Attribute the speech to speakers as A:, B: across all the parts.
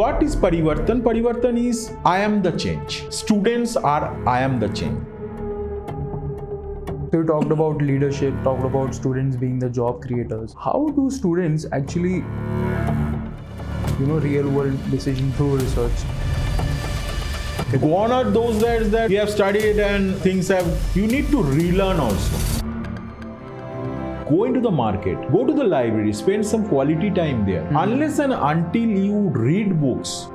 A: What is Parivartan? Parivartan is I am the change. Students are I am the change.
B: So you talked about leadership, talked about students being the job creators. How do students actually, real world decision through research?
A: Gone are those days that we have studied and things have, you need to relearn also. Go into the market, go to the library, spend some quality time there. Unless and until you read books,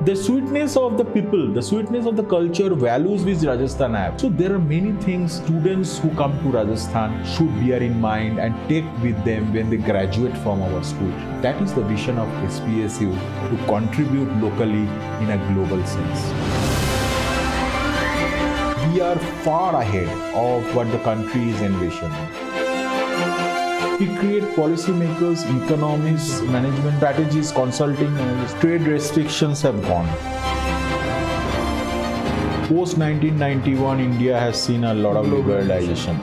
A: the sweetness of the people, the sweetness of the culture, values which Rajasthan have. So there are many things students who come to Rajasthan should bear in mind and take with them when they graduate from our school. That is the vision of SPSU, to contribute locally in a global sense. We are far ahead of what the country is envisioning. We create policymakers, economists, management strategies, consulting, trade restrictions have gone. Post 1991, India has seen a lot of liberalization.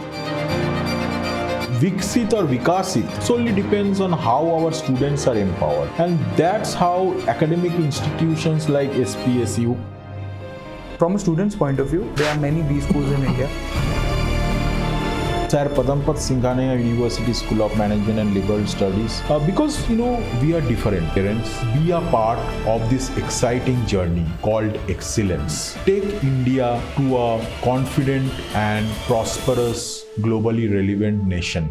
A: Viksit or Vikasit solely depends on how our students are empowered. And that's how academic institutions like SPSU.
B: From a student's point of view, there are many B schools in India.
A: Sir Padampat Singhania University School of Management and Liberal Studies. Because we are different parents, be a part of this exciting journey called excellence. Take India to a confident and prosperous, globally relevant nation.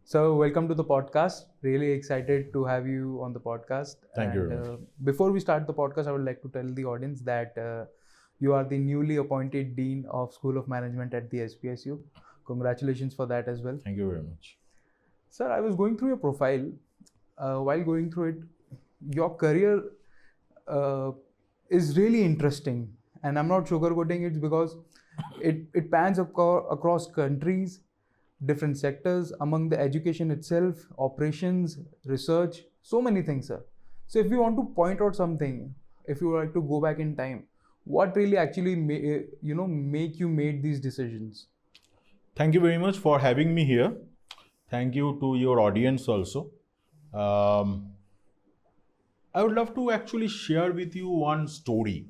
B: So welcome to the podcast. Really excited to have you on the podcast.
A: Thank you very much.
B: Before we start the podcast, I would like to tell the audience that you are the newly appointed Dean of School of Management at the SPSU. Congratulations for that as well.
A: Thank you very much.
B: Sir, I was going through your profile. While going through it, your career is really interesting. And I'm not sugarcoating it because it pans across countries, different sectors, among the education itself, operations, research, so many things, sir. So if you want to point out something, if you would like to go back in time, what really actually make you made these decisions?
A: Thank you very much for having me here. Thank you to your audience also. I would love to actually share with you one story.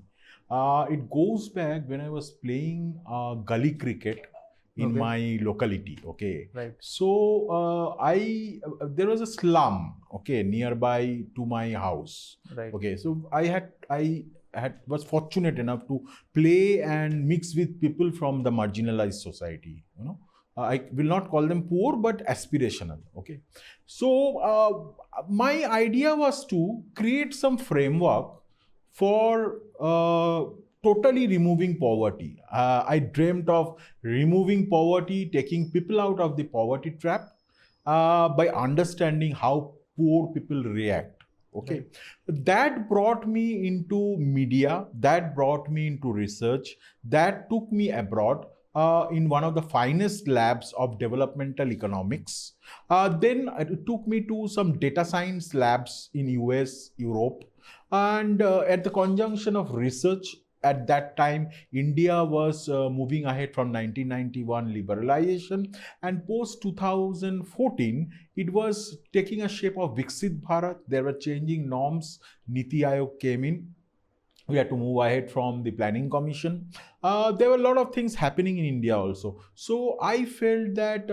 A: It goes back when I was playing gully cricket in my locality.
B: Right.
A: So there was a slum nearby to my house.
B: Right.
A: So I was fortunate enough to play and mix with people from the marginalized society. I will not call them poor, but aspirational. So my idea was to create some framework for totally removing poverty. I dreamt of removing poverty, taking people out of the poverty trap by understanding how poor people react.
B: Right.
A: That brought me into media, that brought me into research, that took me abroad in one of the finest labs of developmental economics. Then it took me to some data science labs in US, Europe, and at the conjunction of research. At that time, India was moving ahead from 1991 liberalization, and post 2014, it was taking a shape of Viksit Bharat. There were changing norms. Niti Aayog came in. We had to move ahead from the planning commission. There were a lot of things happening in India also. So I felt that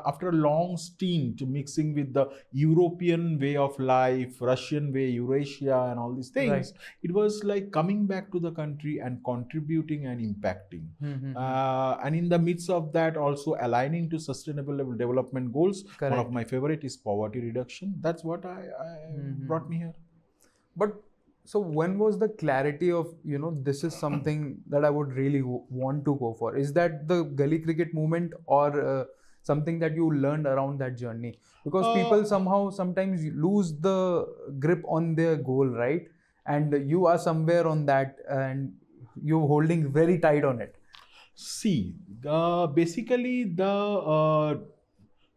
A: after a long stint mixing with the European way of life, Russian way, Eurasia and all these things,
B: Right.
A: it was like coming back to the country and contributing and impacting. And in the midst of that also aligning to sustainable development goals.
B: Correct.
A: One of my favorite is poverty reduction. That's what I brought me here.
B: But so when was the clarity of, this is something that I would really want to go for? Is that the gully cricket movement or something that you learned around that journey? Because people sometimes lose the grip on their goal, right? And you are somewhere on that and you're holding very tight on it.
A: See, basically the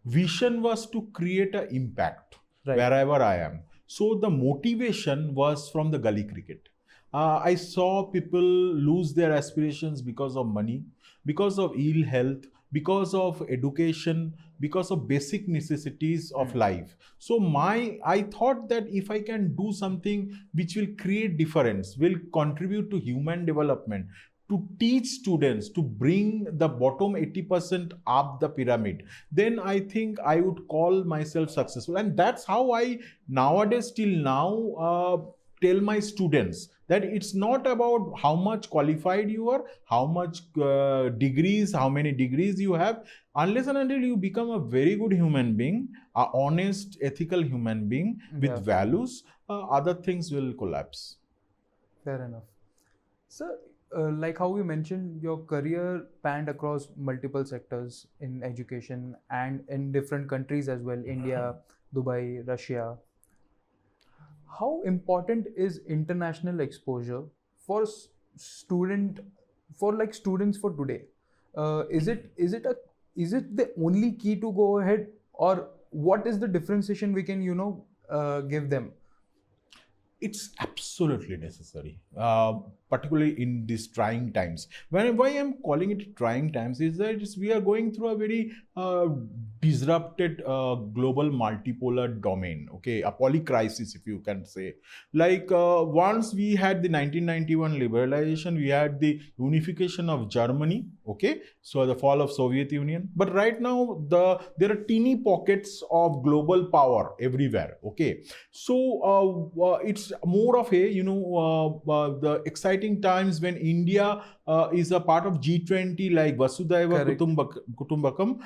A: vision was to create an impact
B: Right.
A: wherever I am. So the motivation was from the gully cricket. I saw people lose their aspirations because of money, because of ill health, because of education, because of basic necessities of life. So I thought that if I can do something which will create difference, will contribute to human development, to teach students to bring the bottom 80% up the pyramid, then I think I would call myself successful. And that's how I nowadays till now tell my students that it's not about how much qualified you are, how much degrees, how many degrees you have. Unless and until you become a very good human being, a honest, ethical human being with values, other things will collapse.
B: Fair enough. Sir, like how you mentioned, your career panned across multiple sectors in education and in different countries as well, India, Dubai, Russia. How important is international exposure for student, for like students for today? Is it the only key to go ahead, or what is the differentiation we can give them?
A: It's absolutely necessary, particularly in these trying times. Why I'm calling it trying times is that we are going through a very disrupted global multipolar domain, okay, a polycrisis, if you can say. Like once we had the 1991 liberalization, we had the unification of Germany, okay, so the fall of Soviet Union. But right now, there are teeny pockets of global power everywhere, okay. So it's more of a the exciting times when India is a part of G20, like Vasudhaiva Kutumbakam,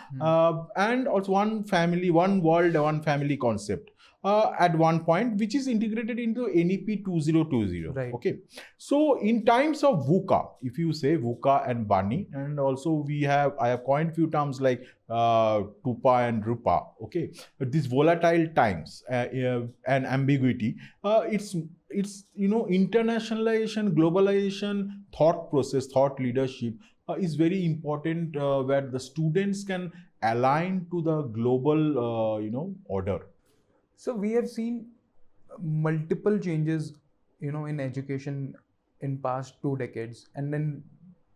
A: and also one family, one world, one family concept. At one point, which is integrated into NEP 2020.
B: Right.
A: Okay. So in times of VUCA, if you say VUCA and BANI, and also I have coined few terms like TUPA and RUPA. Okay. But these volatile times and ambiguity, it's internationalization, globalization, thought process, thought leadership is very important, where the students can align to the global order.
B: So we have seen multiple changes, in education in past 2 decades, and then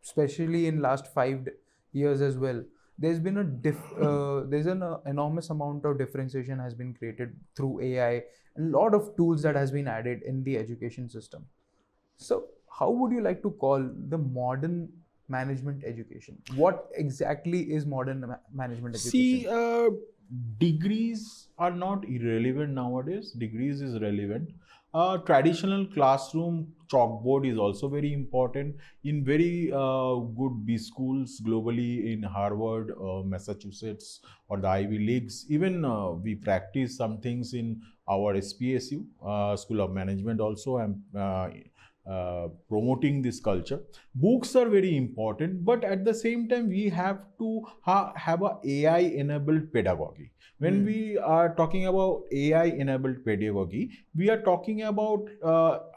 B: especially in last 5 years as well. There's been there's an enormous amount of differentiation has been created through AI, and a lot of tools that has been added in the education system. So how would you like to call the modern management education? What exactly is modern management education?
A: See, degrees are not irrelevant nowadays. Degrees is relevant. Traditional classroom chalkboard is also very important. In very good B schools globally, in Harvard, Massachusetts, or the Ivy Leagues, even we practice some things in our SPSU, School of Management also. I'm promoting this culture. Books are very important, but at the same time, we have to have a AI enabled pedagogy. When we are talking about AI enabled pedagogy, we are talking about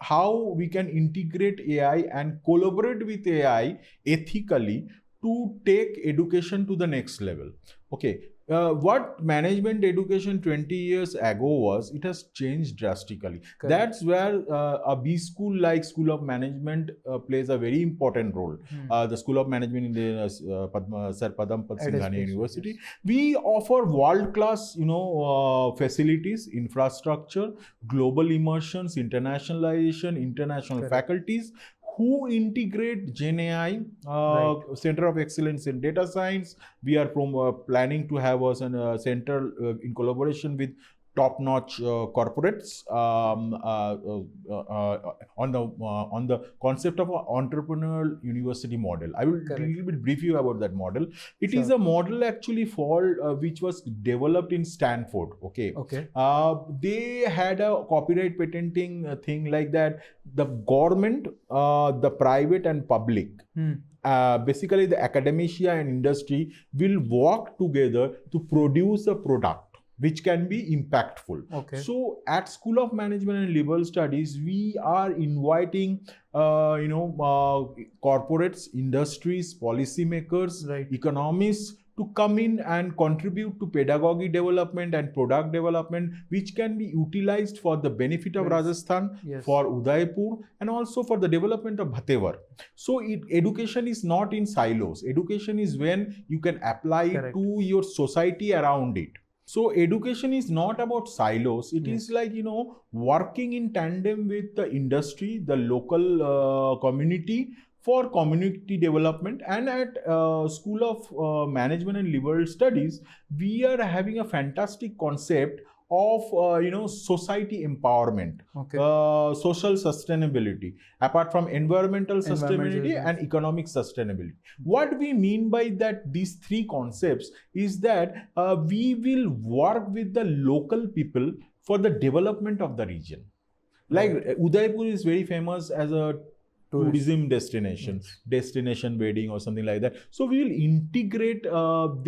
A: how we can integrate AI and collaborate with AI ethically to take education to the next level. Okay. What management education 20 years ago was, it has changed drastically.
B: Correct.
A: That's where a B school like School of Management plays a very important role. The School of Management in the Sir Padampat Singhania University.
B: Yes.
A: We offer world-class, facilities, infrastructure, global immersions, internationalization, international
B: Correct.
A: faculties who integrate GenAI,
B: Right.
A: Center of Excellence in Data Science. We are planning to have a center in collaboration with top-notch corporates on the concept of an entrepreneurial university model. I will
B: Correct.
A: a little bit brief you about that model. It
B: Sure.
A: is a model actually which was developed in Stanford. Okay.
B: Okay.
A: They had a copyright patenting thing like that. The government, the private and public, basically the academia and industry will work together to produce a product which can be impactful.
B: Okay.
A: So at School of Management and Liberal Studies, we are inviting corporates, industries, policymakers,
B: Right.
A: economists to come in and contribute to pedagogy development and product development, which can be utilized for the benefit of
B: Yes.
A: Rajasthan,
B: Yes.
A: for Udaipur, and also for the development of Bhatewar. So education is not in silos. Education is when you can apply it
B: Correct.
A: to your society around it. So education is not about silos. It is
B: Yes.
A: like, working in tandem with the industry, the local community, for community development. And at School of Management and Liberal Studies, we are having a fantastic concept of society empowerment,
B: Okay.
A: social sustainability, apart from environmental sustainability
B: Environmental,
A: and economic sustainability. What we mean by that, these three concepts, is that we will work with the local people for the development of the region. Like Udaipur is very famous as a tourism destination,
B: Yes.
A: destination wedding or something like that. So we will integrate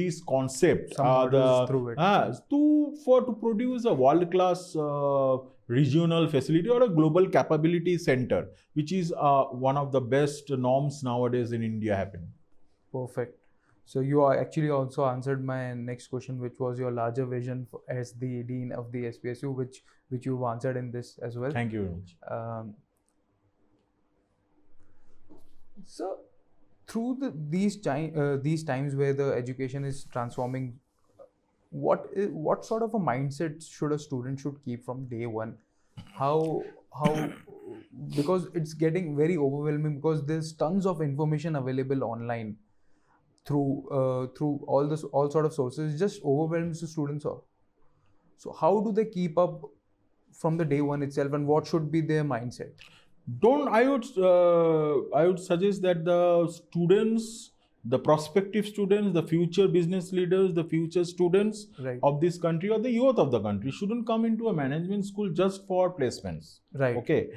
A: this concept
B: Some models through it.
A: to produce a world class regional facility or a global capability center, which is one of the best norms nowadays in India happening.
B: Perfect. So you are actually also answered my next question, which was your larger vision as the dean of the SPSU, which you've answered in this as well.
A: Thank you very much.
B: So through these times where the education is transforming, what sort of a mindset should a student should keep from day one? How because it's getting very overwhelming, because there's tons of information available online through all sort of sources. It just overwhelms the students all. So how do they keep up from the day one itself, and what should be their mindset?
A: I would suggest that the students, the prospective students, the future business leaders, the future students
B: Right.
A: of this country or the youth of the country shouldn't come into a management school just for placements.
B: Right.
A: Okay.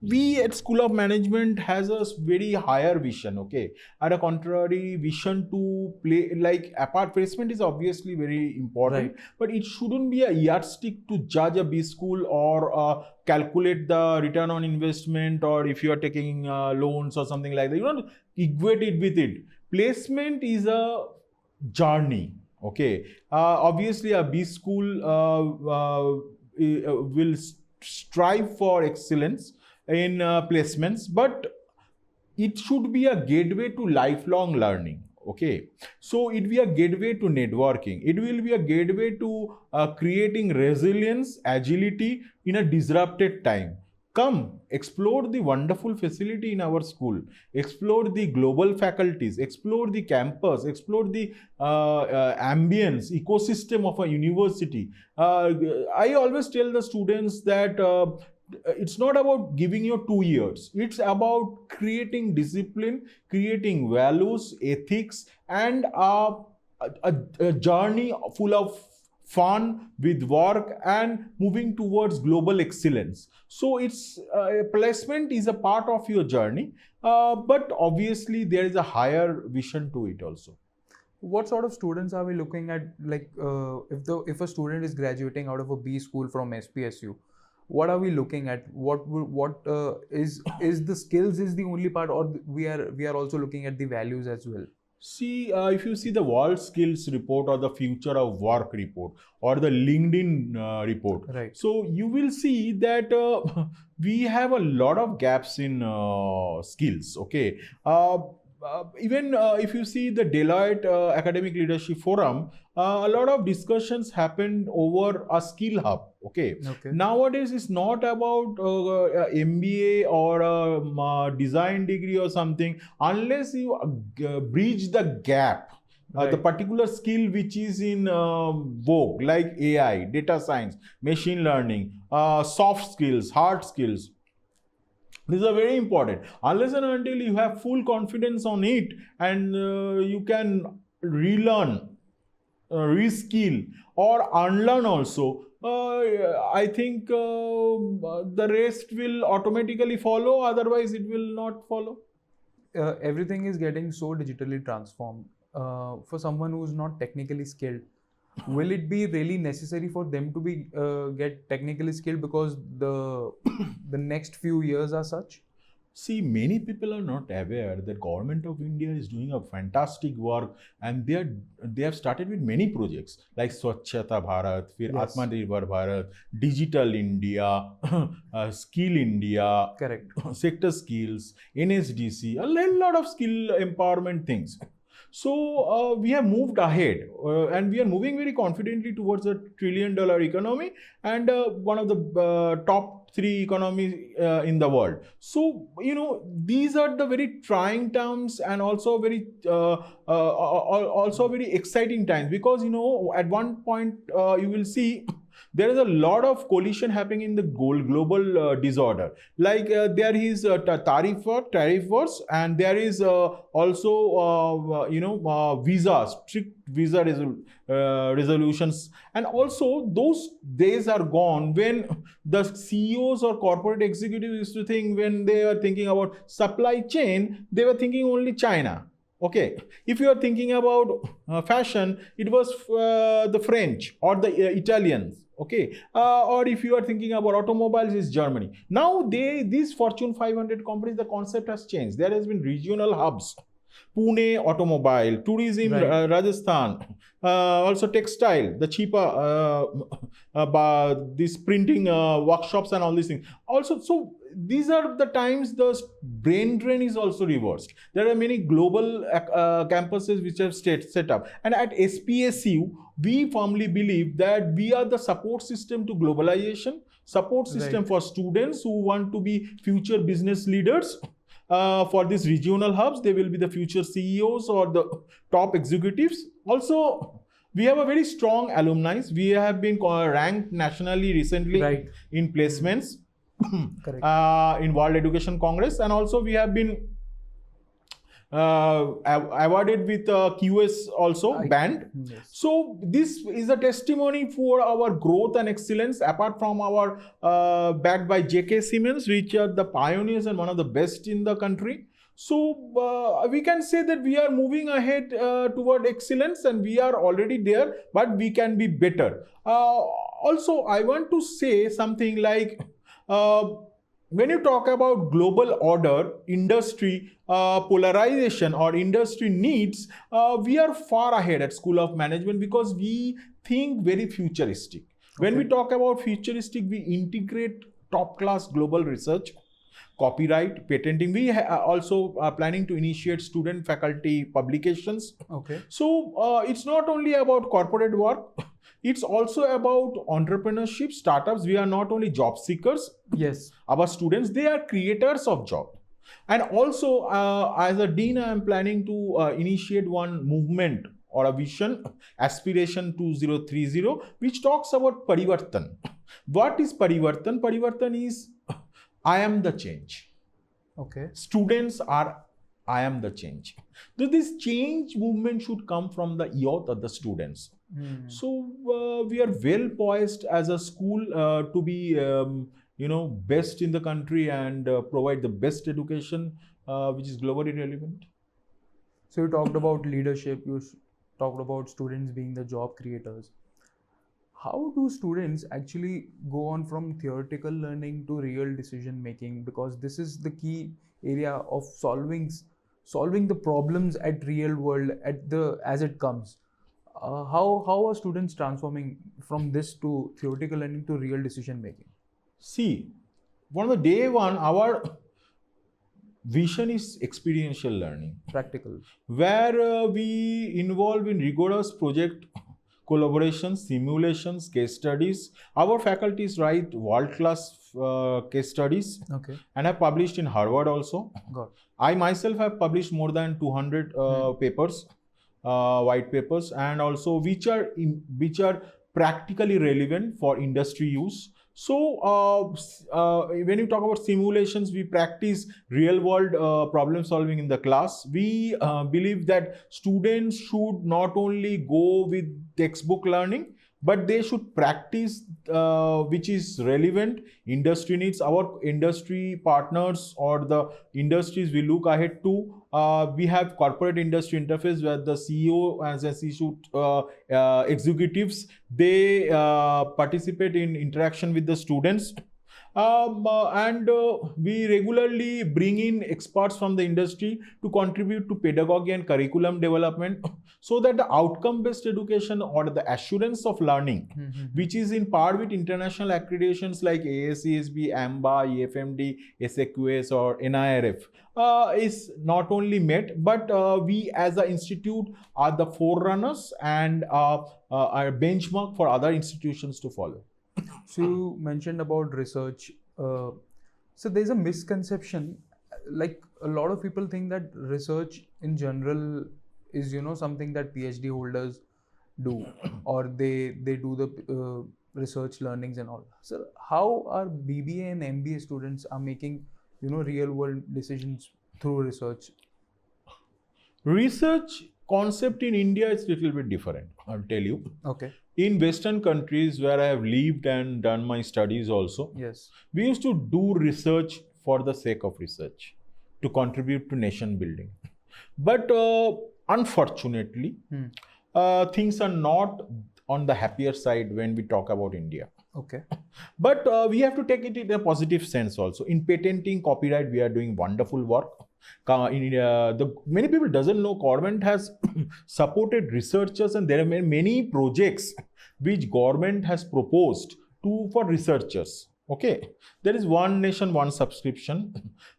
A: We at School of Management has a very higher vision. Okay. At a contrary vision to play, like apart placement is obviously very important,
B: Right.
A: but it shouldn't be a yardstick to judge a B school or calculate the return on investment, or if you are taking loans or something like that. You don't equate it with it. Placement is a journey. Okay. Obviously, a B school will strive for excellence in placements, but it should be a gateway to lifelong learning. Okay, so it will be a gateway to networking. It will be a gateway to creating resilience, agility in a disrupted time. Come, explore the wonderful facility in our school, explore the global faculties, explore the campus, explore the ambience, ecosystem of a university. I always tell the students that it's not about giving you 2 years. It's about creating discipline, creating values, ethics, and a journey full of fun with work and moving towards global excellence. So it's placement is a part of your journey, but obviously there is a higher vision to it also.
B: What sort of students are we looking at? Like, if a student is graduating out of a B school from SPSU, what are we looking at? What is the skills is the only part, or we are also looking at the values as well?
A: See, if you see the World Skills Report or the Future of Work report or the LinkedIn report,
B: Right.
A: so you will see that we have a lot of gaps in skills. Okay, even if you see the Deloitte Academic Leadership Forum, a lot of discussions happened over a skill hub. Okay.
B: Okay.
A: Nowadays, it's not about MBA or a design degree or something, unless you bridge the gap. The
B: Right.
A: particular skill which is in vogue, like AI, data science, machine learning, soft skills, hard skills. These are very important. Unless and until you have full confidence on it, and you can relearn, reskill, or unlearn also, I think the rest will automatically follow. Otherwise, it will not follow.
B: Everything is getting so digitally transformed. For someone who is not technically skilled, will it be really necessary for them to be get technically skilled, because the next few years are such?
A: See, many people are not aware that government of India is doing a fantastic work, and they have started with many projects like Swachhata Bharat, फिर
B: Yes.
A: Atmanirbhar Bharat, Digital India, Skill India,
B: Correct.
A: sector skills, NSDC, a lot of skill empowerment things. So we have moved ahead, and we are moving very confidently towards a $1 trillion economy, and one of the top three economies in the world. So these are the very trying times, and also very also very exciting times, because at one point you will see there is a lot of collision happening in the global disorder. Like there is tariff wars, and there is also strict visa resolutions, and also those days are gone when the CEOs or corporate executives used to think, when they were thinking about supply chain, they were thinking only China. Okay, if you are thinking about fashion, it was the French or the Italians. Okay, or if you are thinking about automobiles, it's Germany. Now these Fortune 500 companies, the concept has changed. There has been regional hubs. Pune automobile, tourism,
B: Right.
A: Rajasthan, also textile, the cheaper, these printing workshops and all these things. Also, so these are the times the brain drain is also reversed. There are many global campuses which have set up, and at SPSU, we firmly believe that we are the support system to globalization, support system
B: Right.
A: for students who want to be future business leaders. For these regional hubs, they will be the future CEOs or the top executives. Also, we have a very strong alumni. We have been ranked nationally recently
B: Right.
A: in placements
B: Correct.
A: in World Education Congress, and also we have been awarded with QS also band.
B: Yes.
A: So this is a testimony for our growth and excellence, apart from our backed by JK Siemens, which are the pioneers and one of the best in the country. So we can say that we are moving ahead toward excellence, and we are already there, but we can be better. Also, I want to say something like, when you talk about global order, industry polarization or industry needs, we are far ahead at School of Management, because we think very futuristic. When we talk about futuristic, we integrate top class global research, copyright, patenting. We also are planning to initiate student faculty publications.
B: Okay.
A: So it's not only about corporate work, it's also about entrepreneurship, startups. We are not only job seekers.
B: Yes.
A: Our students, they are creators of job. And also, as a dean, I am planning to initiate one movement or a vision, Aspiration 2030, which talks about Parivartan. What is Parivartan? Parivartan is, I am the change.
B: Okay.
A: Students are, I am the change. So this change movement should come from the youth or the students. So we are well poised as a school to be best in the country, and provide the best education which is globally relevant.
B: So you talked about leadership, talked about students being the job creators. How do students actually go on from theoretical learning to real decision making? Because this is the key area of solving the problems at real world as it comes. How are students transforming from this to theoretical learning to real decision making?
A: See, one of the day one, our vision is experiential learning,
B: Practical.
A: where we involve in rigorous project collaborations, simulations, case studies. Our faculties write world-class case studies,
B: Okay.
A: and have published in Harvard also.
B: Got it.
A: I myself have published more than 200 papers, white papers, and also which are practically relevant for industry use. So when you talk about simulations, we practice real world problem solving in the class. We believe that students should not only go with textbook learning, but they should practice which is relevant industry needs. Our industry partners or the industries we look ahead to, we have corporate industry interface, where the CEO and the C-suite executives, they participate in interaction with the students. And we regularly bring in experts from the industry to contribute to pedagogy and curriculum development so that the outcome-based education or the assurance of learning, which is in par with international accreditations like ASESB, AMBA, EFMD, SAQS or NIRF, is not only met, but we as an institute are the forerunners and are a benchmark for other institutions to follow.
B: So you mentioned about research. So there's a misconception, like a lot of people think that research in general is, you know, something that PhD holders do, or they do the research learnings and all. So how are BBA and MBA students are making, you know, real world decisions through research?
A: Research concept in India is little bit different, I'll tell you.
B: Okay.
A: In Western countries where I have lived and done my studies also,
B: Yes.
A: we used to do research for the sake of research, to contribute to nation building. But unfortunately, things are not on the happier side when we talk about India.
B: Okay.
A: But we have to take it in a positive sense also. In patenting, copyright, we are doing wonderful work. Many people doesn't know government has supported researchers, and there are many projects which government has proposed for researchers. Okay, there is one nation, one subscription.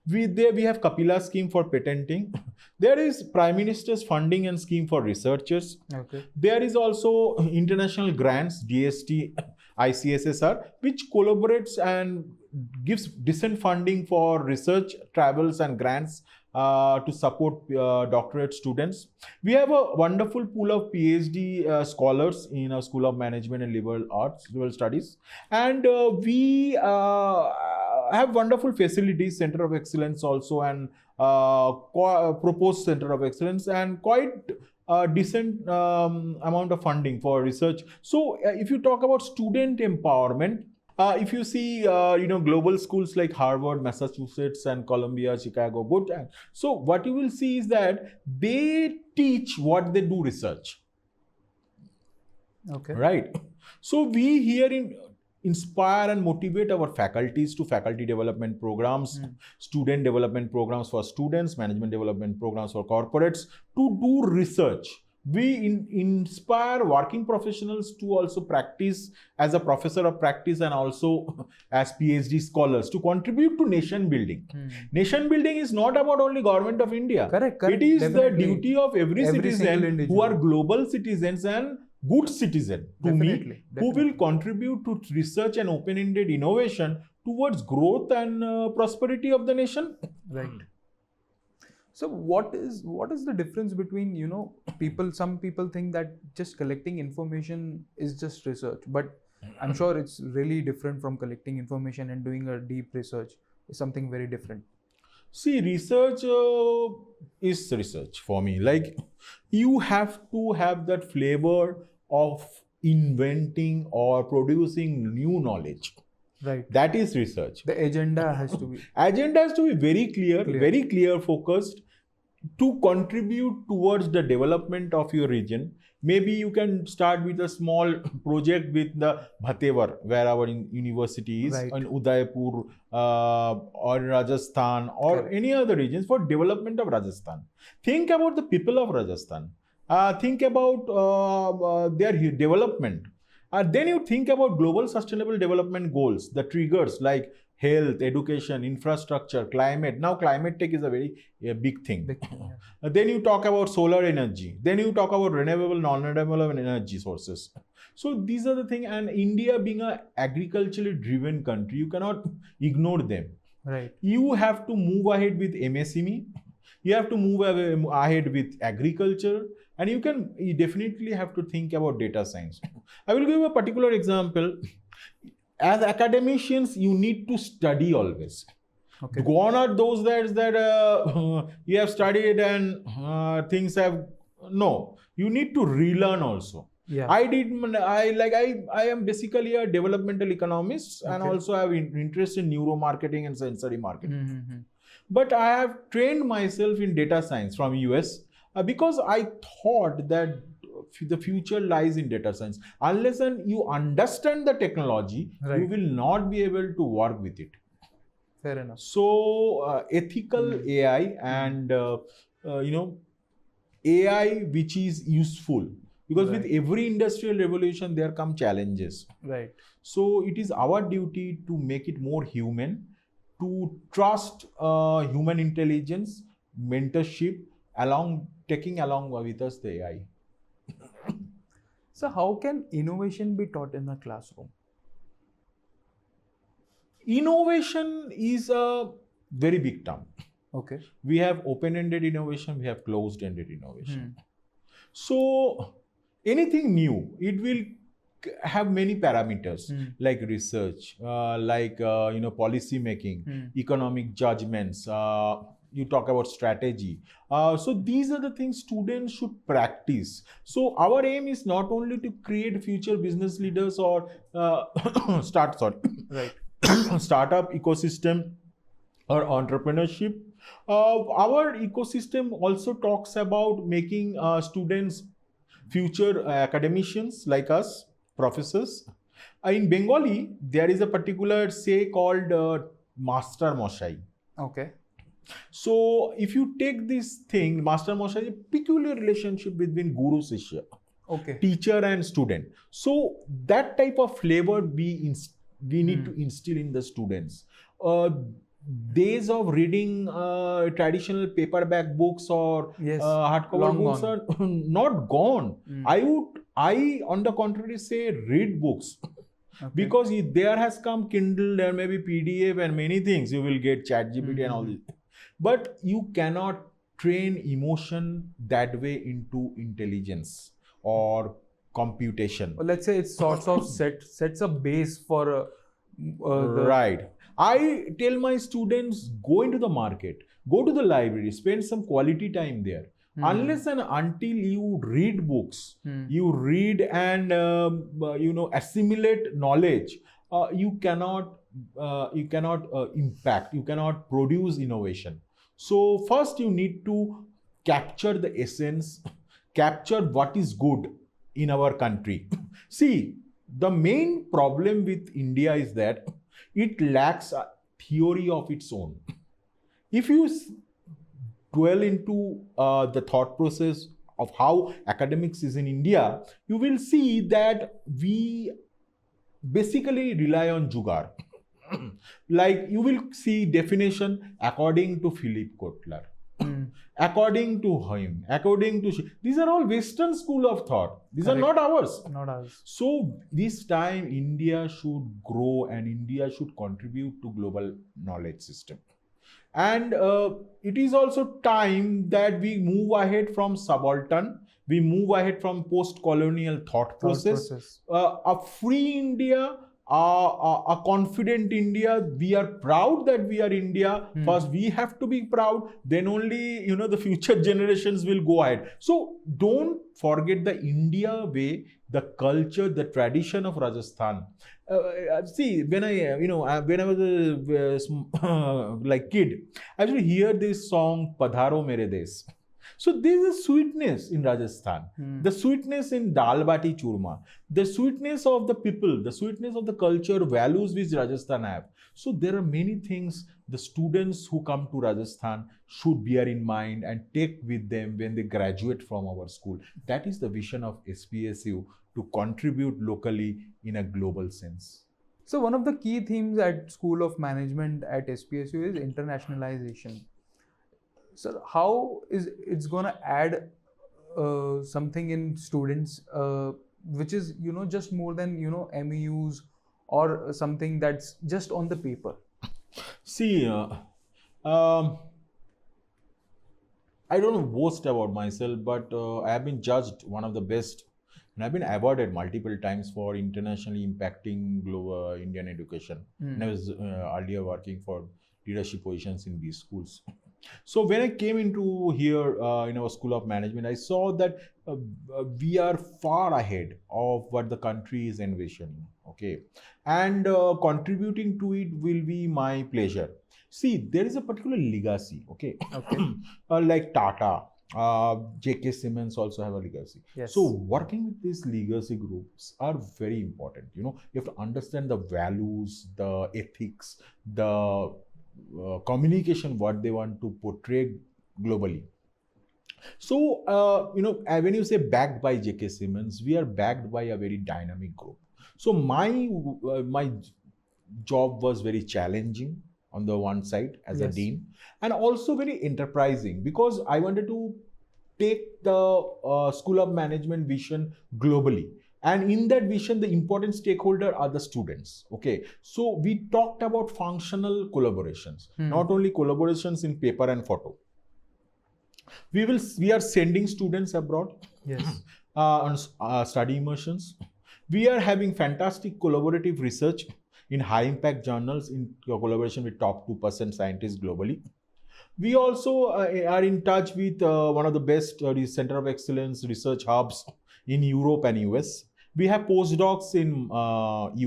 A: We have Kapila scheme for patenting. There is Prime Minister's funding and scheme for researchers.
B: Okay.
A: There is also international grants, DST, ICSSR, which collaborates and gives decent funding for research, travels and grants to support doctorate students. We have a wonderful pool of PhD scholars in our School of Management and Liberal Arts, Liberal Studies. And we have wonderful facilities, Center of Excellence also, and proposed Center of Excellence, and quite decent amount of funding for research. So if you talk about student empowerment, if you see, global schools like Harvard, Massachusetts, and Columbia, Chicago, good. So what you will see is that they teach what they do research.
B: Okay.
A: Right. So we here inspire and motivate our faculties to faculty development programs, student development programs for students, management development programs for corporates to do research. We inspire working professionals to also practice as a professor of practice and also as PhD scholars to contribute to nation building. Nation building is not about only government of India.
B: Correct.
A: It is
B: Definitely.
A: the duty of every citizen who are global citizens and good citizen to me, who will contribute to research and open-ended innovation towards growth and prosperity of the nation.
B: Right. So what is the difference between, some people think that just collecting information is just research, but I'm sure it's really different from collecting information and doing a deep research is something very different.
A: See, research is research for me. Like, you have to have that flavor of inventing or producing new knowledge.
B: Right.
A: That is research.
B: The agenda has to be
A: very clear, very clear focused to contribute towards the development of your region. Maybe you can start with a small project with the Bhatevar, where our university is, in Udaipur or Rajasthan or any other regions for development of Rajasthan. Think about the people of Rajasthan. Think about their development. Then you think about global sustainable development goals, the triggers like health, education, infrastructure, climate. Now climate tech is a very big thing. Then you talk about solar energy. Then you talk about renewable, non-renewable energy sources. So these are the things, and India being an agriculturally driven country, you cannot ignore them.
B: Right.
A: You have to move ahead with MSME. You have to move ahead with agriculture, and you definitely have to think about data science. I will give a particular example. As academicians, you need to study always.
B: Okay.
A: Gone are those that you have studied and things have no. You need to relearn also.
B: Yeah.
A: I am basically a developmental economist, and also have interest in neuromarketing and sensory marketing. But I have trained myself in data science from US because I thought that the future lies in data science. Unless and you understand the technology, you
B: Right.
A: will not be able to work with it.
B: Fair enough.
A: So ethical
B: Hmm.
A: AI and AI which is useful, because with
B: Right.
A: every industrial revolution there come challenges.
B: Right.
A: So it is our duty to make it more human, to trust human intelligence, mentorship, taking along with us the AI.
B: So how can innovation be taught in the classroom?
A: Innovation is a very big term.
B: Okay.
A: We have open-ended innovation, we have closed-ended innovation.
B: Hmm.
A: So anything new, it will have many parameters
B: Hmm.
A: like research, policy making,
B: Hmm.
A: economic judgments. You talk about strategy. So these are the things students should practice. So our aim is not only to create future business leaders or
B: Right.
A: startup ecosystem or entrepreneurship. Our ecosystem also talks about making students future academicians like us, professors. In Bengali, there is a particular say called Master Moshai.
B: Okay.
A: So, if you take this thing, Master Moshai is a peculiar relationship between Guru Sishya,
B: Okay.
A: teacher and student. So, that type of flavor we need to instill in the students. Uh, Days of reading traditional paperback books or
B: Yes.
A: hardcover
B: Long
A: books
B: gone.
A: are not gone.
B: Hmm.
A: I on the contrary say read books.
B: Okay.
A: Because there has come Kindle, there may be PDF and many things. You will get ChatGPT and all
B: Mhm.
A: this. But you cannot train emotion that way into intelligence or computation.
B: Well, let's say it sorts of sets a base for
A: Right. I tell my students go into the market, go to the library, spend some quality time there. Unless and until you read books, you read and assimilate knowledge, you cannot impact, you cannot produce innovation. So first you need to capture the essence, capture what is good in our country. See, the main problem with India is that it lacks a theory of its own. If you dwell into the thought process of how academics is in India, you will see that we basically rely on jugaad. Like you will see definition according to Philip Kotler, according to him, according to these are all Western school of thought. These
B: Correct.
A: are not ours.
B: Not ours.
A: So this time India should grow and India should contribute to global knowledge system. And it is also time that we move ahead from subaltern, we move ahead from post-colonial thought process. A free India, a confident India. We are proud that we are India. First, we have to be proud. Then only the future generations will go ahead. So don't forget the India way, the culture, the tradition of Rajasthan. See, when when I was like kid, I actually hear this song "Padharo Mere Desh." So there is a sweetness in Rajasthan, the sweetness in dal bati churma, the sweetness of the people, the sweetness of the culture, values which Rajasthan have. So there are many things the students who come to Rajasthan should bear in mind and take with them when they graduate from our school. That is the vision of SPSU, to contribute locally in a global sense.
B: So one of the key themes at School of Management at SPSU is internationalization. So how is it's going to add something in students, which is just more than MEUs or something that's just on the paper?
A: See, I don't know boast about myself, but I have been judged one of the best, and I've been awarded multiple times for internationally impacting global Indian education. And I was earlier working for leadership positions in these schools. So when I came into here in our School of Management, I saw that we are far ahead of what the country is envisioning. Okay, and contributing to it will be my pleasure. See, there is a particular legacy. Okay,
B: Okay.
A: like Tata. J.K. Siemens also have a legacy.
B: Yes.
A: So working with these legacy groups are very important. You have to understand the values, the ethics, the communication, what they want to portray globally. So, when you say backed by J.K. Siemens, we are backed by a very dynamic group. So my job was very challenging on the one side as a dean, and also very enterprising, because I wanted to take the School of Management vision globally. And in that vision, the important stakeholder are the students. Okay, so we talked about functional collaborations, not only collaborations in paper and photo. We are sending students abroad,
B: yes,
A: on study immersions. We are having fantastic collaborative research in high impact journals in collaboration with top 2% scientists globally. We also are in touch with one of the best center of excellence research hubs in Europe and US. We have postdocs in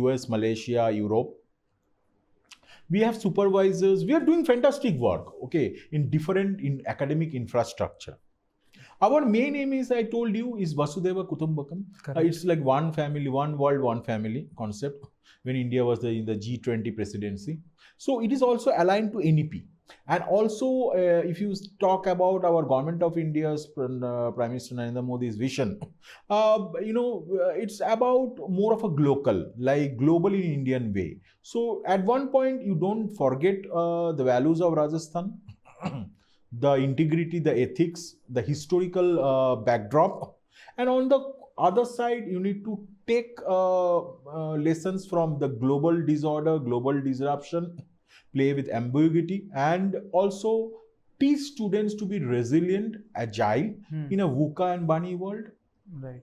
A: US, Malaysia, Europe. We have supervisors. We are doing fantastic work, okay, in academic infrastructure. Our main aim is, I told you, is Vasudhaiva Kutumbakam. It's like one family, one world, one family concept when India was in the G20 presidency. So it is also aligned to NEP. And also, if you talk about our government of India's Prime Minister Narendra Modi's vision, it's about more of a global, like global in Indian way. So at one point, you don't forget the values of Rajasthan, the integrity, the ethics, the historical backdrop. And on the other side, you need to take lessons from the global disorder, global disruption, play with ambiguity, and also teach students to be resilient, agile in a VUCA and bunny world.
B: Right.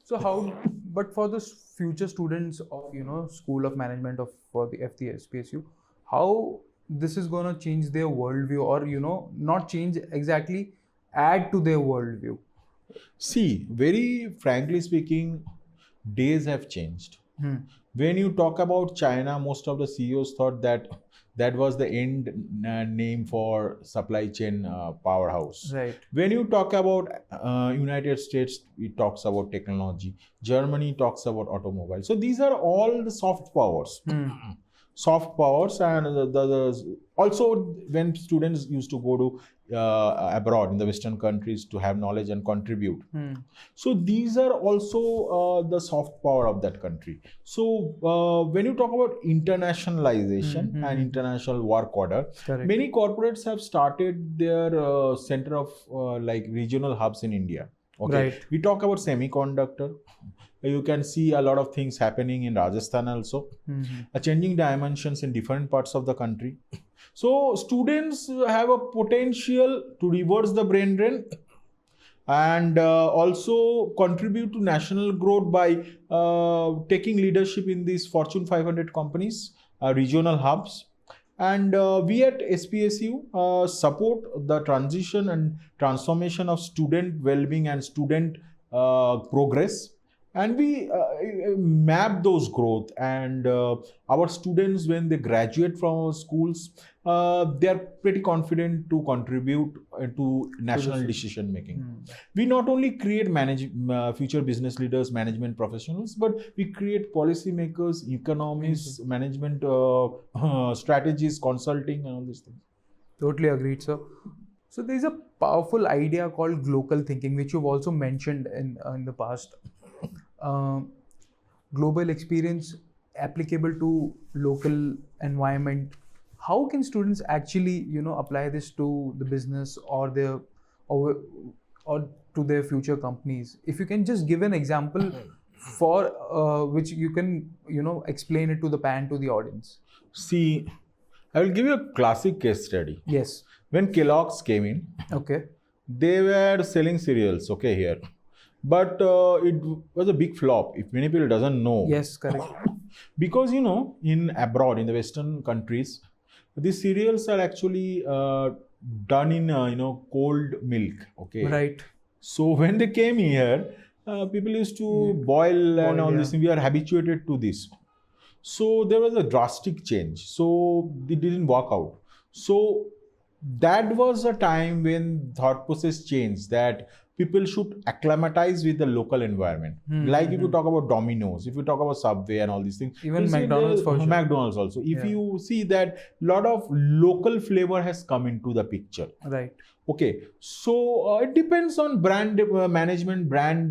B: So but for the future students of, School of Management for the SPSU, how this is going to change their worldview, or, not change exactly, add to their worldview?
A: See, very frankly speaking, days have changed. When you talk about China, most of the CEOs thought that was the end name for supply chain powerhouse.
B: Right.
A: When you talk about United States, it talks about technology. Germany talks about automobile. So these are all the soft powers. Soft powers, and also when students used to go to abroad in the Western countries to have knowledge and contribute. So these are also the soft power of that country. So when you talk about internationalization and international work order, many corporates have started their center of like regional hubs in India. Okay,
B: right.
A: We talk about semiconductor. You can see a lot of things happening in Rajasthan also, changing dimensions in different parts of the country. So students have a potential to reverse the brain drain and also contribute to national growth by taking leadership in these Fortune 500 companies, regional hubs. And we at SPSU support the transition and transformation of student well-being and student progress. And we map those growth, and our students, when they graduate from our schools, they are pretty confident to contribute to national decision making. We not only create future business leaders, management professionals, but we create policy makers, economists, management strategies, consulting, and all these things.
B: Totally agreed, sir. So there is a powerful idea called global thinking, which you've also mentioned in the past. Global experience applicable to local environment. How can students actually, apply this to the business or to their future companies? If you can just give an example for which you can, explain it to the audience.
A: See, I will give you a classic case study.
B: Yes.
A: When Kellogg's came in,
B: okay,
A: they were selling cereals, okay, here. But it was a big flop, if many people doesn't know.
B: Yes, correct.
A: Because, in abroad, in the Western countries, these cereals are actually done in, cold milk, okay?
B: Right.
A: So when they came here, people used to boil and all this. We are habituated to this. So there was a drastic change. So it didn't work out. So that was a time when thought process changed, that people should acclimatize with the local environment. Like if you talk about Domino's, if you talk about Subway and all these things,
B: Even
A: you see
B: McDonald's for sure.
A: McDonald's also. If
B: Yeah.
A: you see that lot of local flavor has come into the picture.
B: Right.
A: Okay, so it depends on brand management, brand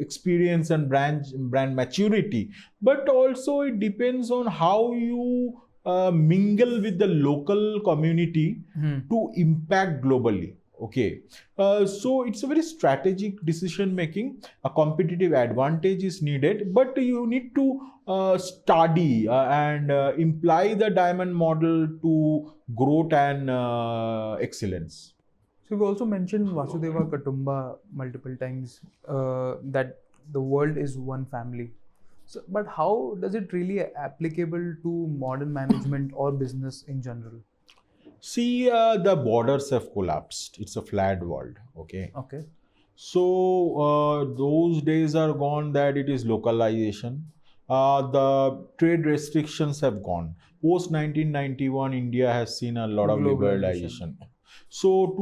A: experience and brand maturity, but also it depends on how you mingle with the local community to impact globally. Okay, so it's a very strategic decision making. A competitive advantage is needed, but you need to study and imply the diamond model to growth and excellence.
B: So you also mentioned Vasudeva Kutumba multiple times, that the world is one family. So, but how does it really applicable to modern management or business in general?
A: See, the borders have collapsed. It's a flat world. Okay.
B: Okay.
A: So those days are gone that it is localization. The trade restrictions have gone. Post 1991, India has seen a lot of liberalization. So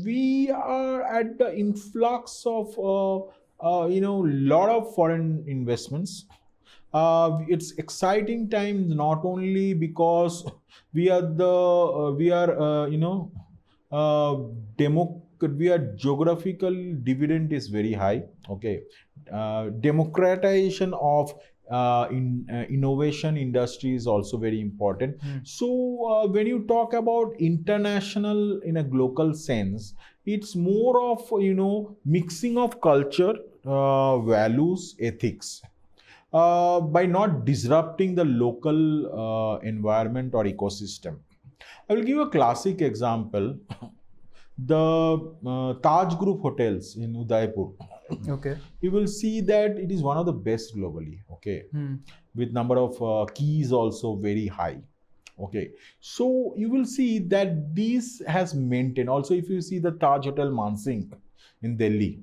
A: we are at the influx of lot of foreign investments. It's exciting times not only because we are we are geographical dividend is very high. Okay, democratization of innovation industry is also very important. So when you talk about international in a global sense, it's more of mixing of culture, values, ethics. By not disrupting the local environment or ecosystem. I will give a classic example. The Taj Group hotels in Udaipur.
B: Okay.
A: You will see that it is one of the best globally. Okay, with number of keys also very high. Okay, so you will see that this has maintained. Also, if you see the Taj Hotel Mansingh in Delhi.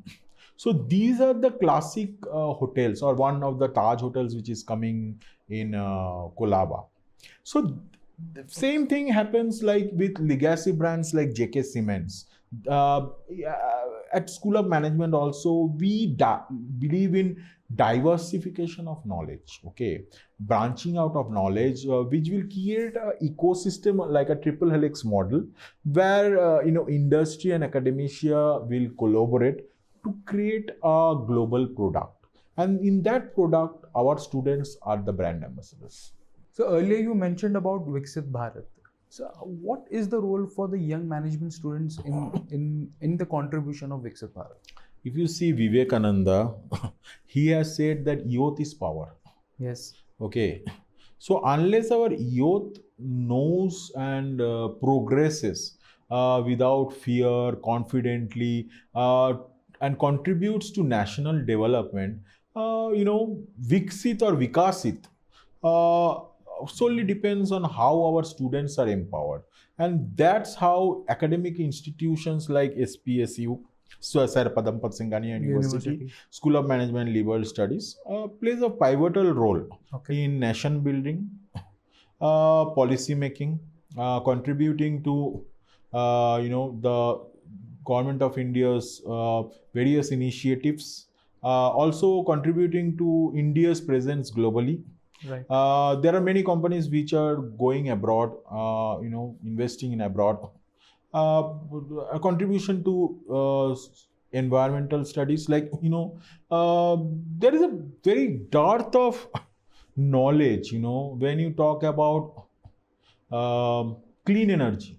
A: So these are the classic hotels, or one of the Taj hotels which is coming in Kolaba. So the same thing happens like with legacy brands like JK Cements. At School of Management also, we believe in diversification of knowledge. Okay, branching out of knowledge, which will create an ecosystem like a triple helix model, where industry and academia will collaborate to create a global product, and in that product our students are the brand ambassadors.
B: So earlier you mentioned about Viksit Bharat. So what is the role for the young management students in the contribution of Viksit Bharat?
A: If you see Vivekananda, he has said that youth is power.
B: Yes.
A: Okay, so unless our youth knows and progresses without fear, confidently, and contributes to national development, Viksit or Vikasit solely depends on how our students are empowered. And that's how academic institutions like SPSU, Sir Padampat Singhania University, School of Management and Liberal Studies plays a pivotal role in nation building, policy making, contributing to the Government of India's various initiatives, also contributing to India's presence globally.
B: Right.
A: There are many companies which are going abroad, investing in abroad. A contribution to environmental studies, like there is a very dearth of knowledge. When you talk about clean energy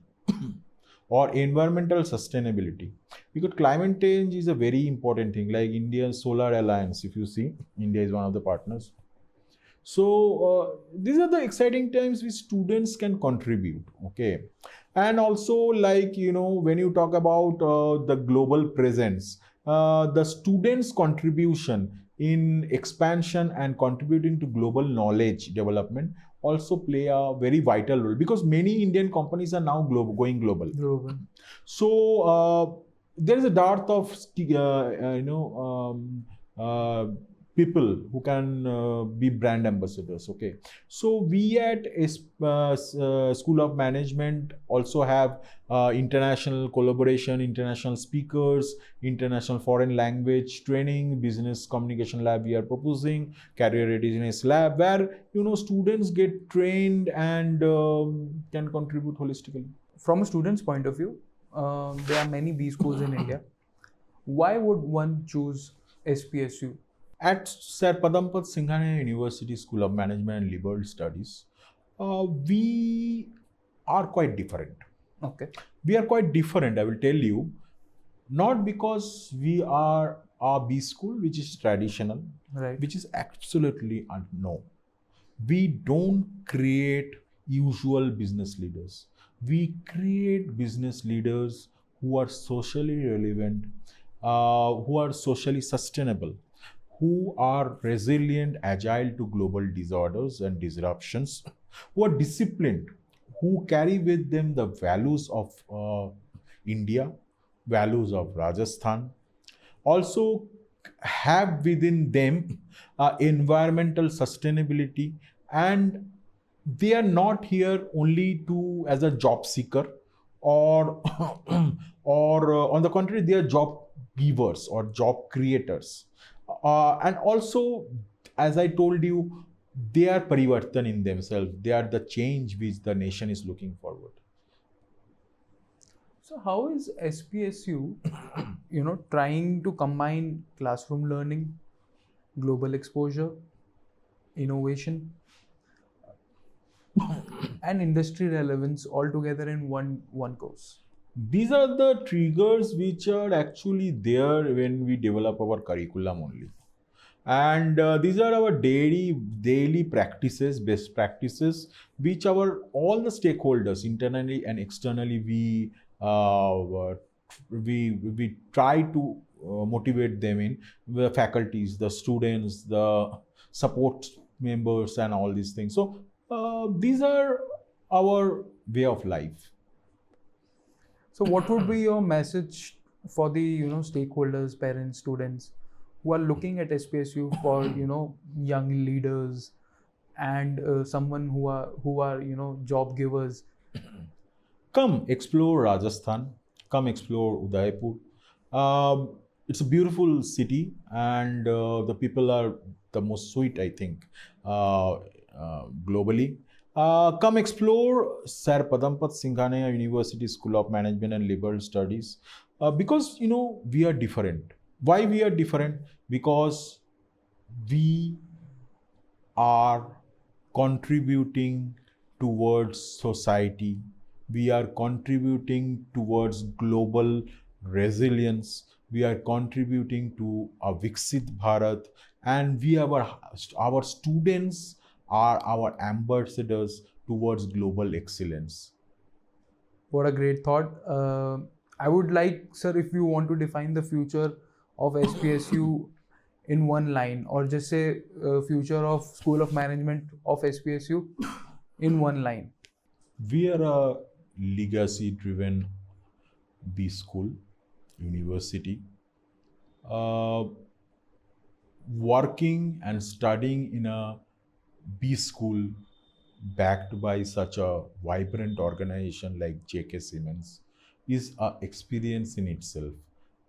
A: or environmental sustainability, because climate change is a very important thing. Like India's Solar Alliance, if you see, India is one of the partners. So these are the exciting times which students can contribute. Okay, and also like when you talk about the global presence, the students' contribution in expansion and contributing to global knowledge development also play a very vital role, because many Indian companies are now going global. So there is a dearth of people who can be brand ambassadors. Okay, so we at School of Management also have international collaboration, international speakers, international foreign language training, business communication lab we are proposing, career readiness lab, where students get trained and can contribute holistically.
B: From a student's point of view, there are many B schools in India. Why would one choose SPSU?
A: At Sir Padampat Singhania University School of Management and Liberal Studies, we are quite different.
B: Okay.
A: We are quite different, I will tell you, not because we are a B school, which is traditional,
B: Right.
A: which is absolutely no. We don't create usual business leaders. We create business leaders who are socially relevant, who are socially sustainable, who are resilient, agile to global disorders and disruptions, who are disciplined, who carry with them the values of India, values of Rajasthan, also have within them environmental sustainability, and they are not here only to as a job seeker or or on the contrary, they are job givers or job creators, and also, as I told you, they are parivartan in themselves. They are the change which the nation is looking forward.
B: So how is SPSU, trying to combine classroom learning, global exposure, innovation, and industry relevance all together in one course?
A: These are the triggers which are actually there when we develop our curriculum only, and these are our daily practices, best practices, which our all the stakeholders internally and externally we try to motivate them in, the faculties, the students, the support members, and all these things. So these are our way of life.
B: So what would be your message for the stakeholders, parents, students who are looking at SPSU for young leaders and someone who are job givers?
A: Come explore Rajasthan, come explore Udaipur. It's a beautiful city, and the people are the most sweet, I think, globally. Come explore Sir Padampat Singhania University School of Management and Liberal Studies, because we are different. Why we are different? Because we are contributing towards society. We are contributing towards global resilience. We are contributing to a Viksit Bharat, and our students are our ambassadors towards global excellence.
B: What a great thought. I would like, sir, if you want to define the future of SPSU in one line, or just say future of School of Management of SPSU in one line.
A: We are a legacy-driven B school, university, working and studying in a B school backed by such a vibrant organization like J.K. Siemens is an experience in itself.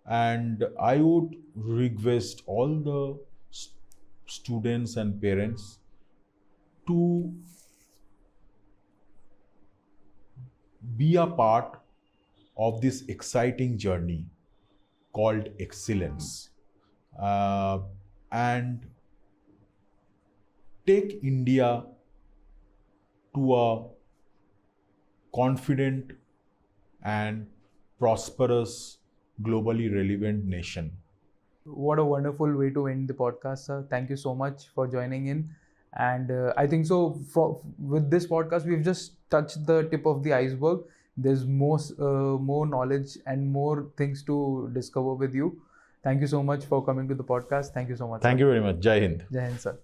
A: And I would request all the students and parents to be a part of this exciting journey called excellence, and take India to a confident and prosperous, globally relevant nation.
B: What a wonderful way to end the podcast, sir. Thank you so much for joining in. And I think so with this podcast, we've just touched the tip of the iceberg. There's more knowledge and more things to discover with you. Thank you so much for coming to the podcast. Thank you so much.
A: Thank you very much. Jai Hind.
B: Jai Hind, sir.